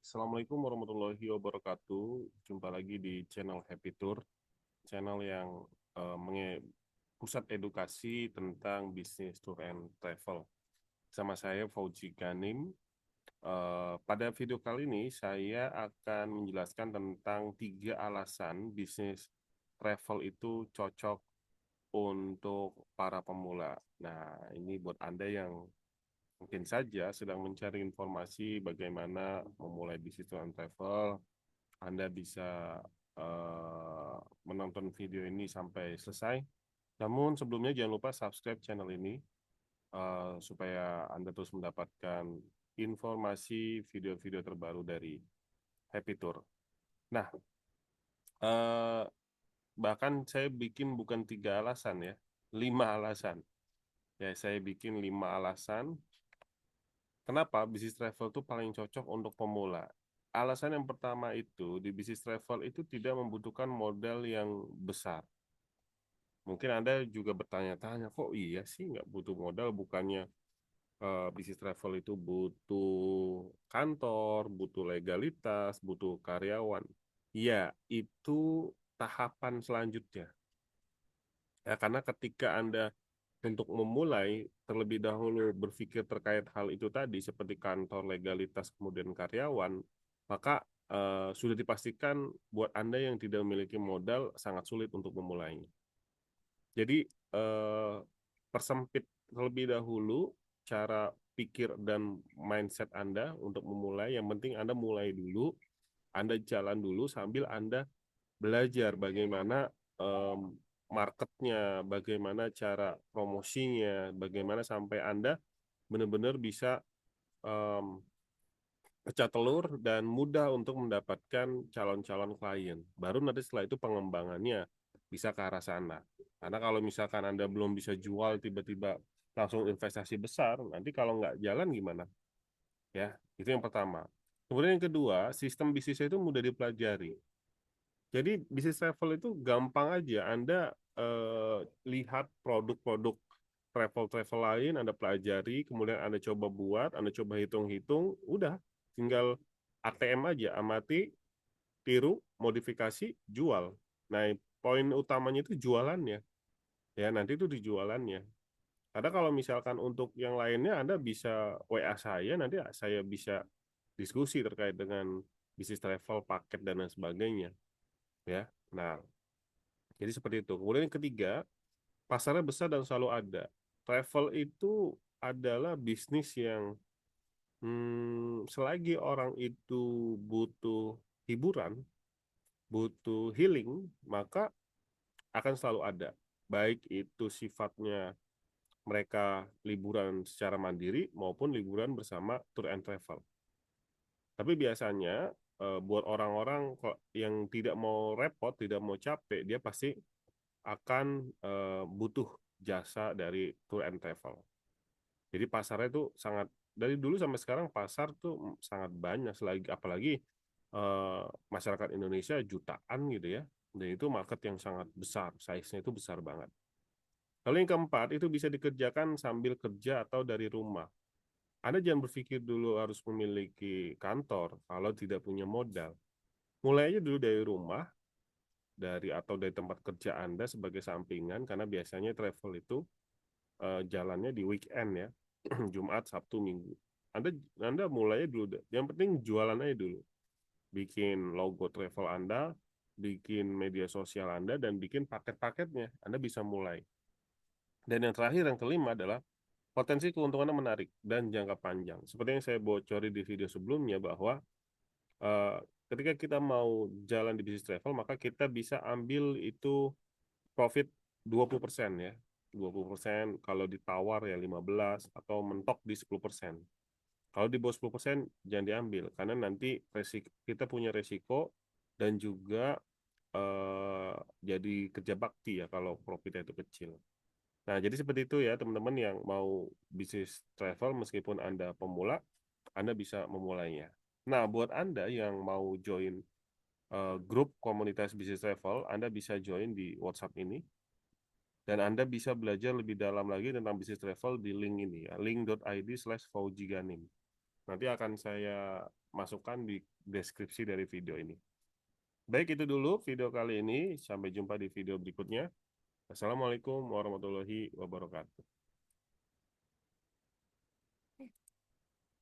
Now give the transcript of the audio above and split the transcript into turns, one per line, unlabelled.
Assalamualaikum warahmatullahi wabarakatuh. Jumpa lagi di channel Happy Tour, channel yang pusat edukasi tentang bisnis tour and travel. Sama saya Fauzi Ganim. Pada video kali ini saya akan menjelaskan tentang 3 alasan bisnis travel itu cocok untuk para pemula. Nah, ini buat Anda yang mungkin saja sedang mencari informasi bagaimana memulai bisnis tour and travel. Anda bisa menonton video ini sampai selesai. Namun sebelumnya jangan lupa subscribe channel ini supaya Anda terus mendapatkan informasi video-video terbaru dari Happy Tour. Nah, eh, bahkan saya bikin bukan 3 alasan ya, 5 alasan. Ya, saya bikin 5 alasan kenapa bisnis travel itu paling cocok untuk pemula. Alasan yang pertama itu, di bisnis travel itu tidak membutuhkan modal yang besar. Mungkin Anda juga bertanya-tanya, kok iya sih nggak butuh modal, bukannya bisnis travel itu butuh kantor, butuh legalitas, butuh karyawan. Ya, itu tahapan selanjutnya. Ya, karena ketika Anda untuk memulai terlebih dahulu berpikir terkait hal itu tadi seperti kantor, legalitas, kemudian karyawan, maka sudah dipastikan buat Anda yang tidak memiliki modal sangat sulit untuk memulainya. Jadi persempit terlebih dahulu cara pikir dan mindset Anda untuk memulai. Yang penting Anda mulai dulu, Anda jalan dulu sambil Anda belajar bagaimana marketnya, bagaimana cara promosinya, bagaimana sampai Anda benar-benar bisa em, pecah telur dan mudah untuk mendapatkan calon-calon klien. Baru nanti setelah itu pengembangannya bisa ke arah sana. Karena kalau misalkan Anda belum bisa jual tiba-tiba langsung investasi besar, nanti kalau nggak jalan gimana? Ya, itu yang pertama. Kemudian yang kedua, sistem bisnisnya itu mudah dipelajari. Jadi bisnis travel itu gampang aja. Anda lihat produk-produk travel-travel lain, Anda pelajari, kemudian Anda coba buat, Anda coba hitung-hitung, udah tinggal ATM aja, amati, tiru, modifikasi, jual. Nah, poin utamanya itu jualannya. Ya, nanti itu di jualannya. Karena kalau misalkan untuk yang lainnya Anda bisa WA saya, nanti saya bisa diskusi terkait dengan bisnis travel, paket, dan lain sebagainya. Ya, nah, jadi seperti itu. Kemudian yang ketiga, pasarnya besar dan selalu ada. Travel itu adalah bisnis yang selagi orang itu butuh hiburan, butuh healing, maka akan selalu ada. Baik itu sifatnya mereka liburan secara mandiri maupun liburan bersama tour and travel. Tapi biasanya buat orang-orang yang tidak mau repot, tidak mau capek, dia pasti akan butuh jasa dari tour and travel. Jadi pasarnya itu sangat dari dulu sampai sekarang pasar tuh sangat banyak selagi apalagi masyarakat Indonesia jutaan gitu ya. Dan itu market yang sangat besar, size-nya itu besar banget. Lalu yang keempat itu bisa dikerjakan sambil kerja atau dari rumah. Anda jangan berpikir dulu harus memiliki kantor kalau tidak punya modal. Mulai aja dulu dari rumah, dari tempat kerja Anda sebagai sampingan karena biasanya travel itu jalannya di weekend ya. Jumat, Sabtu, Minggu. Anda Anda mulai dulu deh. Yang penting jualan aja dulu. Bikin logo travel Anda, bikin media sosial Anda dan bikin paket-paketnya. Anda bisa mulai. Dan yang terakhir yang kelima adalah potensi keuntungannya menarik dan jangka panjang. Seperti yang saya bocori di video sebelumnya bahwa eh, ketika kita mau jalan di bisnis travel maka kita bisa ambil itu profit 20% ya. 20% kalau ditawar ya 15 atau mentok di 10%. Kalau di bawah 10% jangan diambil karena nanti kita punya resiko dan juga eh, jadi kerja bakti ya kalau profitnya itu kecil. Nah, jadi seperti itu ya teman-teman yang mau bisnis travel meskipun Anda pemula, Anda bisa memulainya. Nah, buat Anda yang mau join grup komunitas bisnis travel, Anda bisa join di WhatsApp ini dan Anda bisa belajar lebih dalam lagi tentang bisnis travel di link ini ya, link.id/faujiganim. Nanti akan saya masukkan di deskripsi dari video ini. Baik, itu dulu video kali ini. Sampai jumpa di video berikutnya. Assalamualaikum warahmatullahi wabarakatuh.